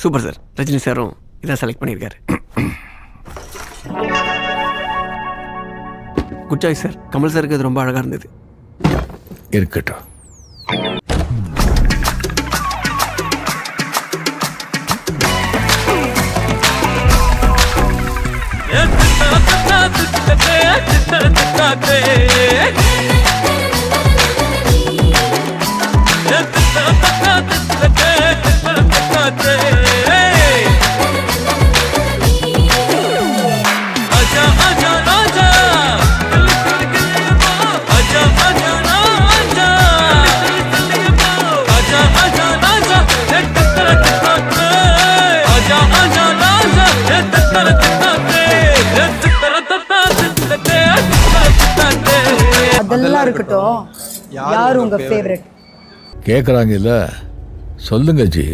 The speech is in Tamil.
Super sir. ரஜினி சாரும் இதான் செலக்ட் பண்ணியிருக்காரு. Good choice sir. கமல் சாருக்கு அது ரொம்ப அழகாக இருந்தது. இருக்கட்டும். அதெல்லாம் இருக்கட்டும். யார் உங்க ஃபேவரட்? கேக்குறாங்க இல்ல, சொல்லுங்க ஜி.